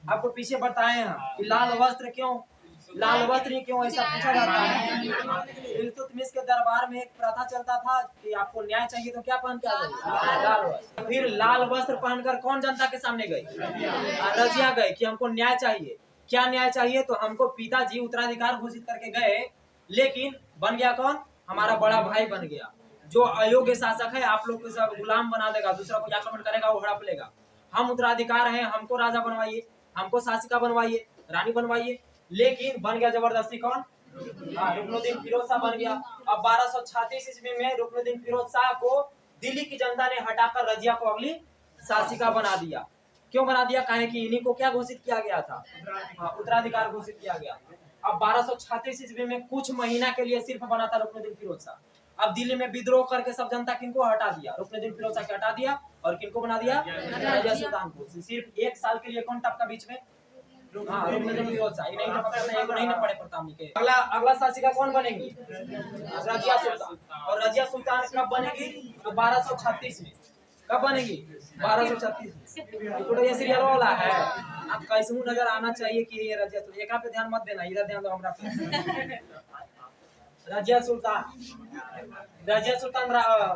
आपको पीछे बताए हैं कि लाल वस्त्र क्यों, लाल वस्त्र क्यों, ऐसा पूछा जाता है। इल्तुतमिश के दरबार में एक प्रथा चलता था कि आपको न्याय चाहिए तो क्या पहन के आ जाइए? लाल वस्त्र। फिर लाल वस्त्र पहनकर कौन जनता के सामने गई? रजिया गए कि हमको न्याय चाहिए। क्या न्याय चाहिए? तो हमको पिताजी उत्तराधिकार घोषित करके गए, लेकिन बन गया कौन? हमारा बड़ा भाई बन गया, जो अयोग्य शासक है। आप लोग को सब गुलाम बना देगा, दूसरा को आक्रमण करेगा, वो हड़प लेगा। हम उत्तराधिकार हैं, हमको राजा बनवाइए, हमको शासिका बनवाइए, रानी बनवाइए। लेकिन बन गया जबरदस्ती कौन? रुकनुद्दीन फिरोज शाह बन गया। अब 1236 ईस्वी में रुकनुद्दीन फिरोज शाह को दिल्ली की जनता ने हटाकर रजिया को अगली शासिका बना दिया। क्यों बना दिया? कहे कि इन्हीं को क्या घोषित किया गया था? उत्तराधिकार घोषित किया गया। अब 1236 ईस्वी में कुछ महीना के लिए सिर्फ बना था रुकनुद्दीन फिरोज शाह। अब दिल्ली में विद्रोह करके सब जनता किनको हटा दिया? रुकनुद्दीन फिरोज शाह को हटा दिया। और किनको बना दिया? रजिया सुल्तान को। सिर्फ एक साल के लिए कौन टपका बीच में? रुकनुद्दीन फिरोज शाह। नहीं ना पड़े प्रतापनी के। अगला शासिका कौन बनेगी? रजिया सुल्तान। और रजिया सुल्तान कब बनेगी? तो 1236 में। कब बनेगी? 1236 में। तो ये सीरियल वाला है, आप कैसे नजर आना चाहिए कि ये रजिया सुल्तान। एक पे ध्यान मत देना, इधर ध्यान दो हमरा पे। रजिया सुल्तान। रजिया सुल्तान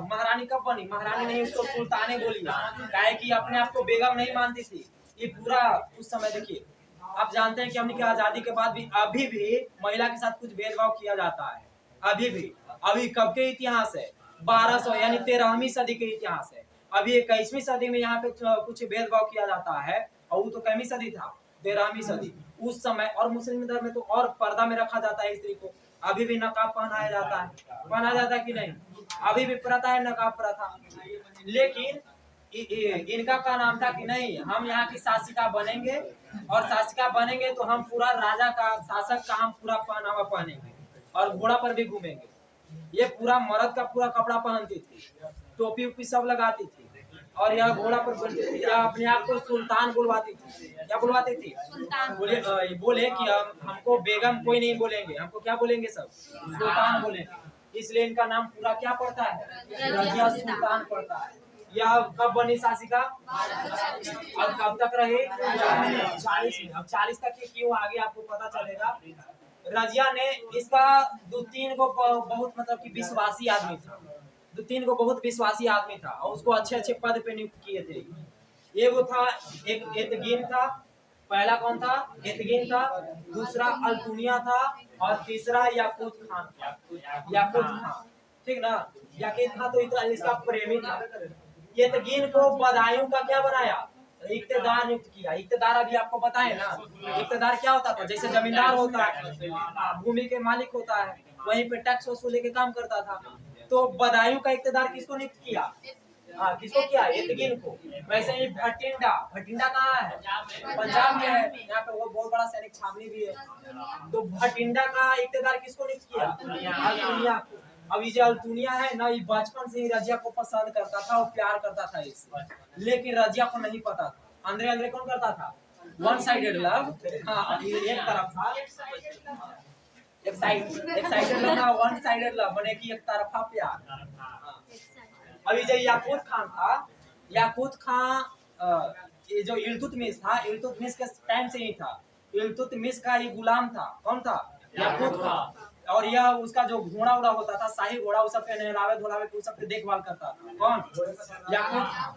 महारानी कब बनी? महारानी नहीं, उसको सुल्ताने बोली। काहे कि अपने आप को बेगम नहीं मानती थी। ये पूरा उस समय देखिए, आप जानते हैं कि हमने की आजादी के बाद भी अभी भी महिला के साथ कुछ भेदभाव किया जाता है। अभी भी, अभी कब के इतिहास है? 1200 यानी 13वीं सदी के इतिहास है। अभी 21वीं सदी में यहाँ पे कुछ भेदभाव किया जाता है, और वो तो कैमी सदी था? 13वीं सदी उस समय। और मुस्लिम धर्म में तो और पर्दा में रखा जाता है स्त्री को। अभी भी नकाब पहनाया जाता है, पहना जाता है कि नहीं? अभी भी प्रथा है नकाब प्रथा। लेकिन इनका क्या नाम था कि नहीं, हम यहाँ की शासिका बनेंगे, और शासिका बनेंगे तो हम पूरा राजा का, शासक का हम पूरा पहनावा पहनेंगे, और घोड़ा पर भी घूमेंगे। ये पूरा मर्द का पूरा कपड़ा पहनती थी, टोपी उपी सब लगाती थी, और यह घोड़ा पर बोलती थी। यह अपने आप को सुल्तान बुलवाती थी। क्या बुलवाती थी? बोले कि हमको बेगम कोई नहीं बोलेंगे, हमको क्या बोलेंगे? सब सुल्तान बोलेंगे। इसलिए इनका नाम पूरा क्या पड़ता है? रजिया सुल्तान पड़ता है। यह कब बनी शासिका? और कब तक रही? 40 में। अब 40 तक ही क्यों आगे आपको पता चलेगा। रजिया ने इसका दो तीन को बहुत मतलब कि विश्वासी आदमी था, दो तीन को बहुत विश्वासी आदमी था, और उसको अच्छे अच्छे पद पे नियुक्त किए थे। एगो था, एक एतगीन था। पहला कौन था? एतगीन था। दूसरा अल्तुनिया था, और तीसरा याकूत खान। याकूत खान, ठीक ना? याकूत खान तो इसका प्रेमी था। एतगीन को बदायूं का क्या बनाया? इक्तेदार नियुक्त किया। इक्तेदार अभी आपको बताए ना, इक्तेदार क्या होता था? जैसे जमींदार होता है, भूमि के मालिक होता है, वहीं पे टैक्स वसूली के काम करता था। तो बदायूं का इक्तेदार किसको नियुक्त किया? हाँ, किसको किया? एतगिन को। वैसे ही भटिंडा, भटिंडा कहाँ है? पंजाब में है। यहाँ पे वो बहुत बड़ा सैनिक छावनी भी है। तो भटिंडा का इक्तेदार किसको नियुक्त किया? अल्तुनिया को। अब ये जो अल्तुनिया है ना, ये बचपन से ही रजिया को पसंद करता था और प्यार करता था इससे, लेकिन रजिया को नहीं पता था। अंदर अंदर कौन करता था? One sided love. हाँ, एक तरफ था, एक साइडेड लव ना, वन साइडेड लव माने कि एक तरफा प्यार। अभी जो याकूत खान था, याकूत खान ये जो इल्तुतमिश था, इल्तुतमिश के टाइम से ही था। इल्तुतमिश का ये गुलाम था। कौन था? याकूत खान। और यह उसका जो घोड़ा उड़ा होता था, शाही घोड़ा, उस सब पे नहलावे धुलावे के उस सब पे देखभाल करता था। कौन? याकूत खान।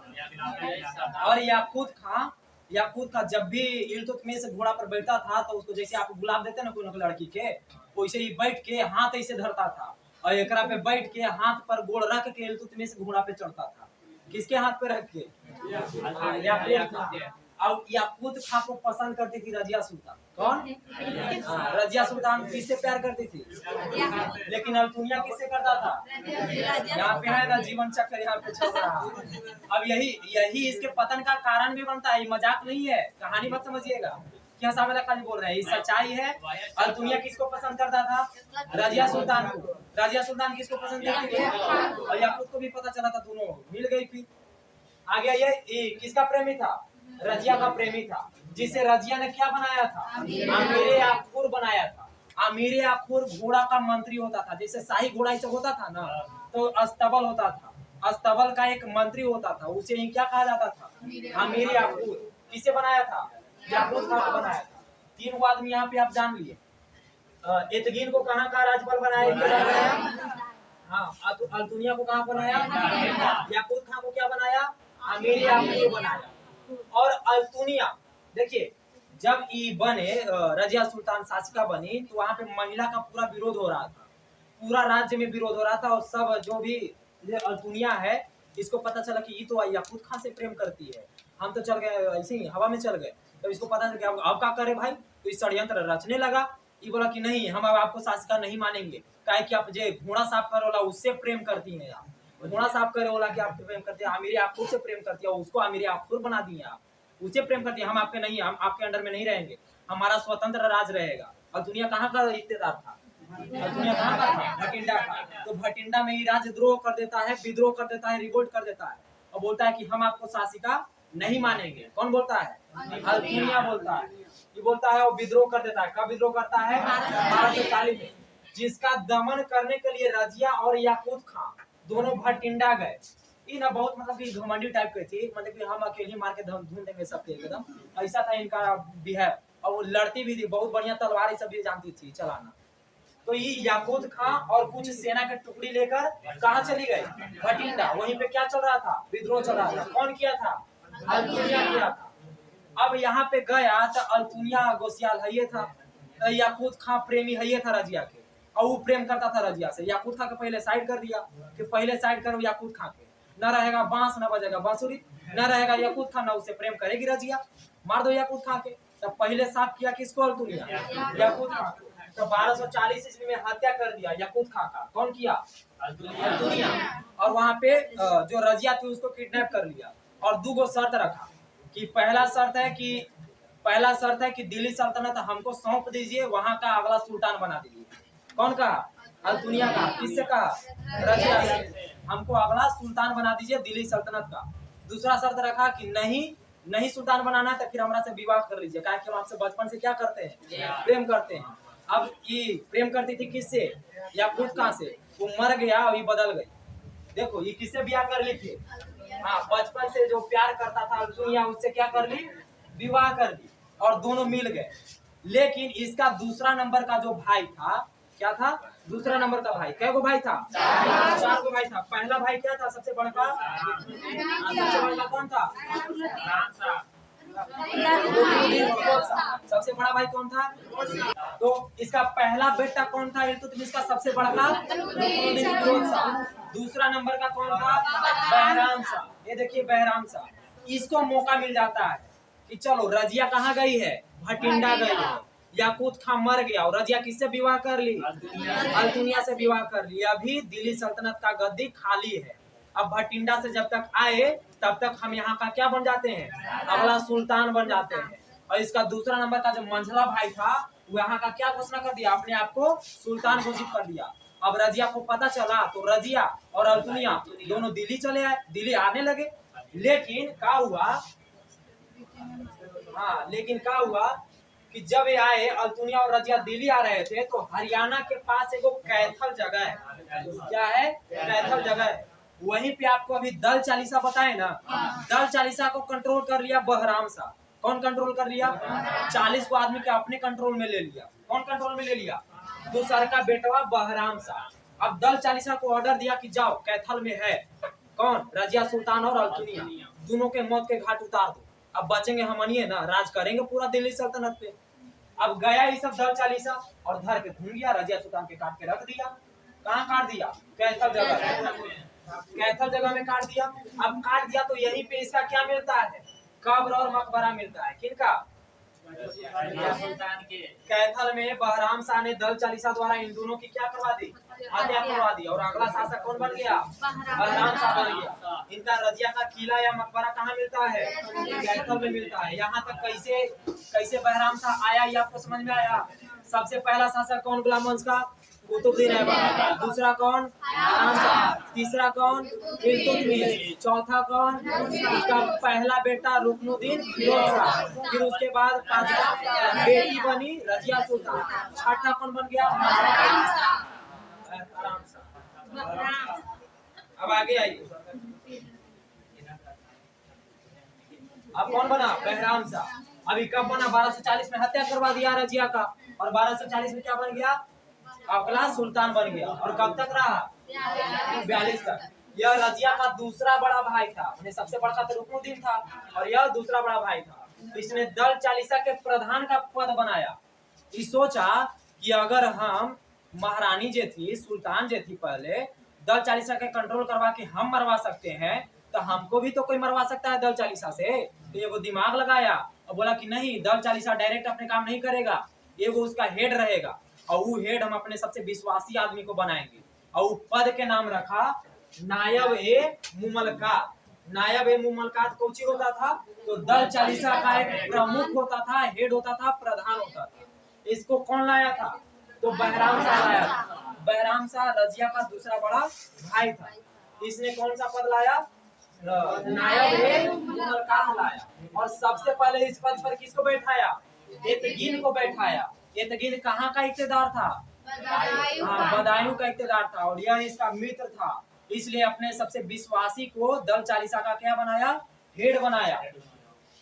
और याकूत खान, याकूत खान जब भी इल्तुतमिश घोड़ा पर बैठता था तो उसको जैसे आप गुलाब देते ना कोई लड़की के, वैसे ही बैठ के हाथ ऐसे धरता था और एकरा पे बैठ के हाथ पर गोड़ रख के इल्तुतमिश घोड़ा पे चढ़ता था। किसके हाथ पे रख के? याकूत खान। और याकूत खान को पसंद करती थी रजिया सुल्तान। कौन? रजिया सुल्तान किससे प्यार करती थी? लेकिन अल्तुनिया किससे करता था? यहाँ पे है ना जीवन चक्र यहाँ पे चल रहा है। अब यही यही इसके पतन का कारण भी बनता है। मजाक नहीं है, कहानी मत समझिएगा कि हंसा वाला खाली बोल रहे हैं, ये सच्चाई है। अल्तुनिया किसको पसंद करता था? रजिया सुल्तान को। रजिया सुल्तान किसको पसंद करती थी? और याकूत को भी पता चला था, दोनों मिल गई थी। आगे ये किसका प्रेमी था? रजिया का प्रेमी था, जिसे रजिया ने क्या बनाया था? अमीरे याकूर बनाया था। अमीरे याकूर घोड़ा का मंत्री होता था। जैसे शाही घोड़ा ऐसे होता था ना, तो अस्तबल होता था, अस्तबल का एक मंत्री होता था, उसे ही क्या कहा जाता था? अमीरे याकूर। किसे बनाया था? याकूत खान को बनाया था। तीन को आदमी यहाँ पे आप जान लिए। एतगिन को कहाँ का राज्यपाल बनाया? हाँ, अल्तुनिया को कहाँ बनाया? याकूत खान को क्या बनाया? अमीर याकूर बनाया। और अल्तुनिया, देखिए जब ये बने रजिया सुल्तान शासिका बनी, तो वहां पे महिला का पूरा विरोध हो रहा था, पूरा राज्य में विरोध हो रहा था। और सब जो भी अल्तुनिया है, इसको पता चला कि ये तो याकूत खान से प्रेम करती है, हम तो चल गए ऐसे ही हवा में चल गए। तो इसको पता चला अब क्या करे भाई, तो इस षड्यंत्र रचने लगा। ये बोला कि नहीं, हम अब आपको शासिका नहीं मानेंगे, काहे कि आप जो घोड़ा साफ करे वाला उससे प्रेम करती हैं आप, घोड़ा साफ करे वाला कि आप प्रेम करते हैं, अमीर याकूर से प्रेम करती है, उसको अमीर याकूर बना दिए आप, उसे प्रेम करती है। हम आपके नहीं, हम आपके अंडर में नहीं रहेंगे, हमारा स्वतंत्र राज रहेगा। और दुनिया कहाँ का इख्तियार था? दुनिया कहाँ का था? भटिंडा का। तो भटिंडा में ही राजद्रोह कर देता है, विद्रोह कर देता है, रिवोल्ट कर देता है और बोलता है कि हम आपको शासिका नहीं मानेंगे। कौन बोलता है? अल्तुनिया बोलता है। ये बोलता है और विद्रोह कर देता है। कब विद्रोह करता है? 1240 में, जिसका दमन करने के लिए रजिया और याकूत खान दोनों भटिंडा गए। ये ना बहुत मतलब कि घमंडी टाइप के थी, मतलब कि हम अकेले मार के ढूंढ देंगे सबके, एकदम ऐसा था इनका बिहेव। और वो लड़ती भी थी, बहुत बढ़िया तलवार सब भी जानती थी चलाना। तो ये याकूत खान और कुछ सेना के टुकड़ी लेकर कहाँ चली गई? भटिंडा। वहीं पे क्या चल रहा था? विद्रोह चल रहा था। कौन किया था? अल्तुनिया किया था। अब यहाँ पे गया तो अल्तुनिया गोसियाल है था, याकूत खान प्रेमी है था रजिया के, और वो प्रेम करता था रजिया से। याकूत खान के पहले साइड कर दिया कि पहले साइड करो याकूत खान के, न रहेगा बांस न बजेगा बांसुरी, न रहेगा याकूत खान, न उससे प्रेम करेगी रजिया, मार दो याकूत खान के। तो पहले साफ किया किसको? अल्तुनिया, याकूत खान को। तो 1240 ईस्वी में हत्या कर दिया याकूत खान का। कौन किया? अल्तुनिया। और वहां पे जो रजिया थी उसको किडनैप कर लिया और 2 शर्त रखा कि पहला शर्त है कि दिल्ली सल्तनत हमको सौंप दीजिए, वहां का अगला सुल्तान बना दीजिए। कौन का? अल्तुनिया का। किससे कहा? रजिया से। हमको अगला सुल्तान बना दीजिए दिल्ली सल्तनत का। दूसरा शर्त रखा कि नहीं सुल्तान बनाना है तो फिर हमरा से विवाह कर लीजिए, काहे कि हम आपसे बचपन से क्या करते हैं? प्रेम करते हैं। अब ये प्रेम करती थी किससे? याकूत खान से। वो मर गया, अभी बदल गई। देखो ये किससे ब्याह कर ली थी? हाँ, बचपन से जो प्यार करता था दुनिया, उससे क्या कर ली? विवाह कर ली और दोनों मिल गए। लेकिन इसका दूसरा नंबर का जो भाई था, क्या था? दूसरा नंबर का भाई। कै गो भाई था? 4 गो भाई था। पहला भाई क्या था? सबसे बड़ा कौन था? सबसे बड़ा भाई कौन था? तो इसका पहला बेटा कौन था? इल्तुतमिश का सबसे बड़ा था दूसरा नंबर का कौन था? बहराम शाह। ये देखिए बहराम शाह, इसको मौका मिल जाता है कि चलो रजिया कहाँ गई है, भटिंडा गई है। याकूत खां मर गया और रजिया किससे विवाह कर ली, अल्तुनिया से विवाह कर ली। अभी दिल्ली सल्तनत का गद्दी खाली है। अब भटिंडा से जब तक आए तब तक हम यहाँ का क्या बन जाते हैं, अगला सुल्तान बन जाते हैं। और इसका दूसरा नंबर का जो मंझला भाई था वो यहाँ का क्या घोषणा कर दिया, अपने आप को सुल्तान घोषित कर दिया। अब रजिया को पता चला तो रजिया और अल्तुनिया दोनों दिल्ली चले आए, दिल्ली आने लगे। लेकिन क्या हुआ, हाँ लेकिन क्या हुआ कि जब ये आए अल्तुनिया और रजिया दिल्ली आ रहे थे तो हरियाणा के पास एक कैथल जगह है। क्या है, कैथल जगह है। वहीं पे आपको अभी दल चालीसा बताए ना, दल चालीसा को कंट्रोल कर लिया बहराम शाह। कौन कंट्रोल कर लिया, 40 को आदमी के अपने कंट्रोल में ले लिया। कौन कंट्रोल में ले लिया, दूसर का बेटवा बहराम शाह। अब दल चालीसा को ऑर्डर दिया कि जाओ कैथल में है कौन, रजिया सुल्तान और अल्तुनिया, दोनों के मौत के घाट उतार दो। अब बचेंगे हमनिए ना, राज करेंगे पूरा दिल्ली सल्तनत पे। अब गया ये सब दल चालीसा और धर के घूम गया, रजिया सुल्तान के काट के रख दिया। कहाँ काट दिया, कैथल जगह, कैथल जगह में काट दिया। अब काट दिया तो यहीं पे इसका क्या मिलता है, कब्र और मकबरा मिलता है। किनका, कैथल में बहराम शाह ने दल चालीसा द्वारा इन दोनों की क्या करवा दी, हत्या करवा दी। और अगला शासक कौन बन गया, बहराम शाह बन गया। इनका रजिया का किला या मकबरा कहाँ मिलता है, कैथल में मिलता है। यहाँ तक कैसे कैसे बहराम शाह आया ये आपको समझ में आया। सबसे पहला शासक कौन, गुलाम वंश का कुतुबुद्दीन ऐबक। दूसरा कौन, बहराम शाह। तीसरा कौन, इल्तुतमिश। चौथा कौन, उसका पहला बेटा रुकनुद्दीन फिरोज शाह। फिर उसके बाद पांचवा बेटी बनी रजिया सुल्तान। छठा कौन बन गया, बहराम शाह। अब आगे आइए, अब कौन बना, बहराम शाह। अभी कब बना, 1240 में हत्या करवा दिया रजिया का, और 1240 में क्या बन गया, अगला सुल्तान बन गया। और कब तक रहा, 42 तक। यह रजिया का दूसरा बड़ा भाई था, उन्हें सबसे बड़ा तो रुकनुद्दीन था और यह दूसरा बड़ा भाई था। इसने दल चालीसा के प्रधान का पद बनाया। इस सोचा कि अगर हम महारानी जो थी, सुल्तान जो थी, पहले दल चालीसा के कंट्रोल करवा के हम मरवा सकते हैं तो हमको भी तो कोई मरवा सकता है दल चालीसा से। तो ये वो दिमाग लगाया और बोला कि नहीं, दल चालीसा डायरेक्ट अपने काम नहीं करेगा, ये वो उसका हेड रहेगा और वो हेड हम अपने सबसे विश्वासी आदमी को बनाएंगे। और पद के नाम रखा नायब ए मुमलकात। नायब ए मुमलकात कौची होता था, तो दल चालीसा का एक प्रमुख होता था, हेड होता था, प्रधान होता था। इसको कौन लाया था, तो बहराम शाह लाया था। बहराम शाह रजिया का दूसरा बड़ा भाई था। इसने कौन सा पद लाया, नायब ए मुमलकात लाया। और सबसे पहले इस पद पर किसको बैठाया, एतगीन को बैठाया। एतगीन कहाँ का इक्तेदार था, बदायूं का इक्तेदार था और यह इसका मित्र था। इसलिए अपने सबसे विश्वासी को दल चालीसा का क्या बनाया, हेड बनाया।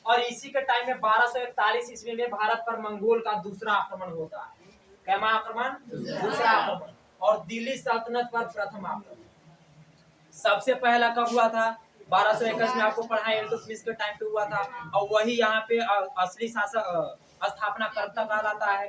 और इसी के टाइम में 1241 ईस्वी में भारत पर मंगोल का दूसरा आक्रमण होता है। क्या आक्रमण, दूसरा आक्रमण। और दिल्ली सल्तनत पर प्रथम आक्रमण। सबसे पहला कब हुआ था, 1221 में आपको पढ़ा है, इल्तुतमिश के टाइम पे हुआ था। और वही यहाँ पे असली शासक स्थापना करता कहलाता है।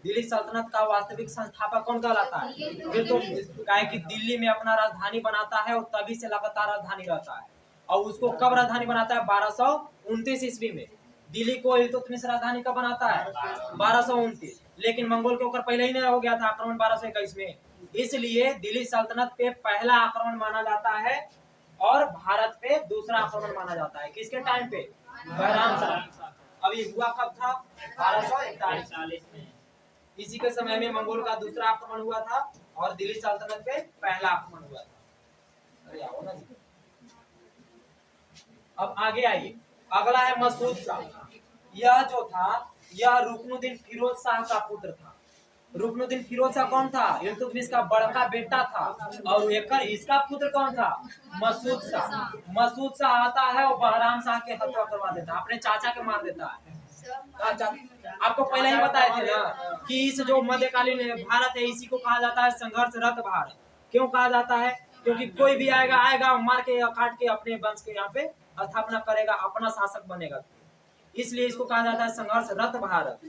दिल्ली सल्तनत का वास्तविक संस्थापक कौन कहलाता है, इल्तुतमिश। काहे कि दिल्ली में अपना राजधानी बनाता है और तभी से लगातार राजधानी रहता है। और उसको कब राजधानी बनाता है, 1229 ईस्वी में। दिल्ली को इल्तुतमिश राजधानी कब बनाता है, 1229। लेकिन मंगोल के ऊपर पहले ही नहीं हो गया था आक्रमण 1221 में। इसलिए दिल्ली सल्तनत पे पहला आक्रमण माना जाता है और भारत पे दूसरा आक्रमण माना जाता है। किसके टाइम पे, बहराम शाह। अभी हुआ कब था, 1241 में। इसी के समय में मंगोल का दूसरा आक्रमण हुआ था और दिल्ली सल्तनत पे पहला आक्रमण हुआ था। अरे आओ ना जी। अब आगे आइए, अगला है मसूद शाह। यह जो था, यह रुकनुद्दीन फिरोज शाह का पुत्र था। रुकनुद्दीन फिरोज शाह कौन था, इल्तुतमिश का बड़का बेटा था। और इसका पुत्र कौन था, मसूद शाह। मसूद शाह आता है और बहराम शाह के हत्या करवा देता है, अपने चाचा के मार देता है। आपको पहले ही बताए थे ना कि इस जो मध्यकालीन भारत है इसी को कहा जाता है संघर्षरत भारत। क्यों कहा जाता है, क्योंकि कोई भी आएगा मार के काट के अपने वंश के यहाँ पे स्थापना करेगा, अपना शासक बनेगा, इसलिए इसको कहा जाता है संघर्षरत भारत।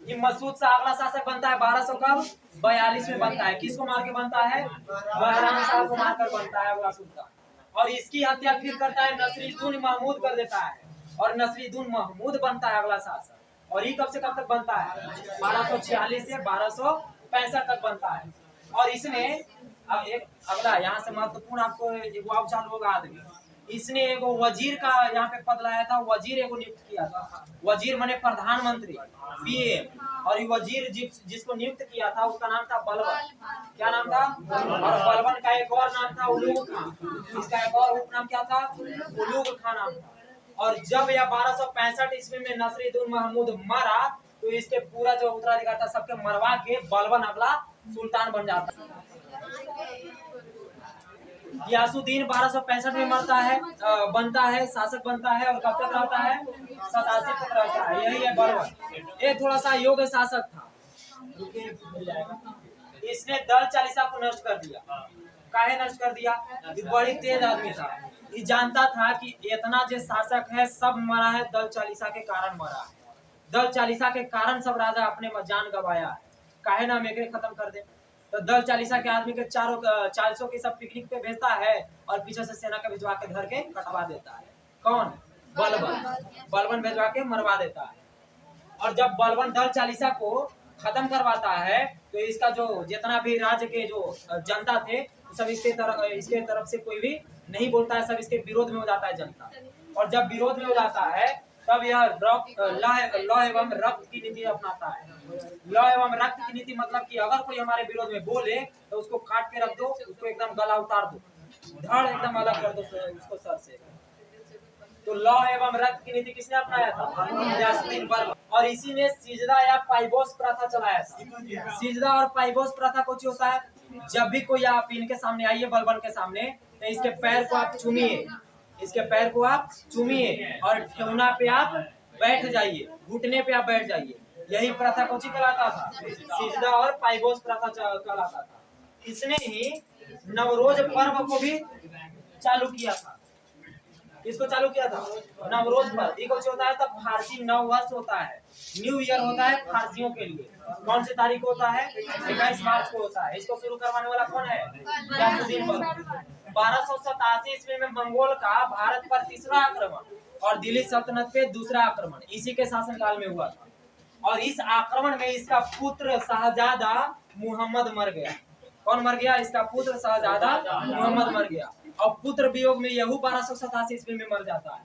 ये मसूद शाह अगला शासक बनता है 1242 में बनता है। किसको मार के बनता है, बहराम शाह को मारकर बनता है अगला सुल्तान। और इसकी हत्या फिर करता है नसीरुद्दीन महमूद कर देता है, और नसीरुद्दीन महमूद बनता है अगला शासक। और ये कब से कब तक बनता है? 1246 से 1265 तक बनता है। और इसने अब एक अगला यहाँ से महत्वपूर्ण आपको चालू होगा आदमी, इसने एगो वजीर का यहाँ पे पद लाया था, वजीर एगो नियुक्त किया था। वजीर माने प्रधानमंत्री, पीएम। और ये वजीर जिसको नियुक्त किया था उसका नाम था बलबन। क्या नाम था? और बलबन का एक और नाम था उलूग खान। इसका एक और उपनाम क्या था? उलूग खान नाम था। और जब यह 1265 ईस्वी में नसीरुद्दीन महमूद मरा तो इसके पूरा जो उत्तराधिकार था सबके मरवा के बलबन अगला सुल्तान बन जाता। गियासुद्दीन 1265 में मरता है, बनता है, शासक बनता है, और कब तक रहता है? 87 तक रहता है। यही है बलबन। ये थोड़ा सा योग्य शासक था। इसने दल चालीसा को नष्ट कर दिया। काहे नष्ट कर दिया? ये बड़ी तेज आदमी था। ये जानता था कि इतना जो शासक है सब मरा है दल चालीसा के कारण मरा है। दल चालीसा के कारण सब राजा अपने जान गवाया है। काहे ना मेरे खत्म कर दे। तो दल चालीसा के आदमी के 400 की सब पिकनिक पे भेजता है और पीछे से सेना के भिजवा के धर के कटवा देता है। कौन? बलबन। बलबन भिजवा के मरवा देता है। और जब बलबन दल चालीसा को खत्म करवाता है तो इसका जो जितना भी राज्य के जो जनता थे सब इसके तरफ से कोई भी नहीं बोलता है, सब इसके विरोध में हो जाता है जनता। और जब विरोध में हो जाता है तब यह लॉ एवं रक्त की नीति अपनाता है। लॉ एवं रक्त की नीति मतलब कि अगर कोई हमारे विरोध में बोले तो उसको काट के रख दो, उसको एकदम गला उतार दो, धड़ एकदम अलग कर दो उसको सर से। तो लॉ एवं रक्त की नीति किसने अपनाया था? गियासुद्दीन बलबन। और इसी ने सिजदा या पाइबोस प्रथा चलाया था। सिजदा और पाइबोस प्रथा कुछ होता है, जब भी कोई आप इनके सामने आइए बलबन के सामने तो इसके पैर को आप चूमिए, इसके पैर को आप चूमिए और ठेहुना पे आप बैठ जाइए, घुटने पे आप बैठ जाइए। यही प्रथा कौन सी कहलाता था? सिजदा और पाइबोस प्रथा कहलाता था। इसने ही नवरोज पर्व को भी चालू किया था। इसको चालू किया था नवरोज पर्व। ये कौन होता है? तब फारसी नव वर्ष होता है, न्यू ईयर होता है फारसियों के लिए। कौन सी तारीख होता है? 21 मार्च को होता है। इसको शुरू करवाने वाला कौन है? गियासुद्दीन बलबन। 1287 ईस्वी में मंगोल का भारत पर तीसरा आक्रमण और दिल्ली सल्तनत पे दूसरा आक्रमण इसी के शासनकाल में हुआ था। और इस आक्रमण में इसका पुत्र शाहजादा मुहम्मद मर गया। कौन मर गया? इसका पुत्र शाहजादा मुहम्मद मर गया। और पुत्र वियोग में यहू 1287 ईस्वी में मर जाता है।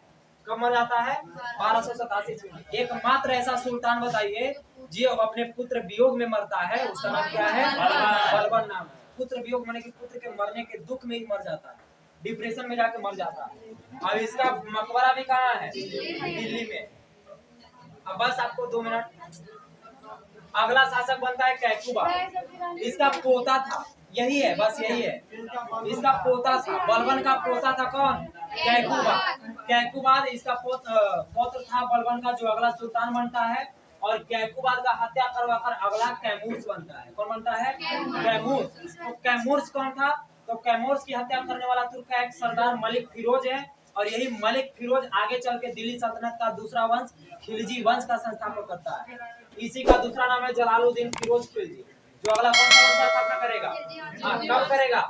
कब मर जाता है? 1287 ईस्वी में। एकमात्र ऐसा सुल्तान बताइए जो अपने पुत्र वियोग में मरता है, उसका नाम क्या है? बलबन नाम है। पुत्र वियोग माने कि पुत्र के मरने के दुख में ही मर जाता है, डिप्रेशन में जाके मर जाता है। अब इसका मकबरा भी कहाँ है? दिल्ली में। अब बस आपको 2 मिनट। अगला शासक बनता है कैकुबा। इसका पोता था, यही है, बस यही है। इसका पोता था, बलबन का पोता था कौन? कैकुबा। कैकुबाद इसका पौत्र था बलबन का, जो अगला सुल्तान बनता है। और कैकुबाद का हत्या करवाकर अगला कैमूर्स बनता है। कौन बनता है? कैमूर्स। तो कैमूर्स कौन था? तो कैमूर्स की हत्या करने वाला तुर्क का एक सरदार मलिक फिरोज है। और यही मलिक फिरोज आगे चल के दिल्ली सल्तनत का दूसरा वंश खिलजी वंश का संस्थापन करता है। इसी का दूसरा नाम है जलालुद्दीन फिरोज खिलजी, जो अगला कौन सा वंश का स्थापना करेगा? कब करेगा?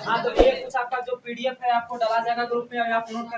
हाँ, तो ये कुछ आपका जो PDF है आपको डाला जाएगा ग्रुप में, और आप नोट कर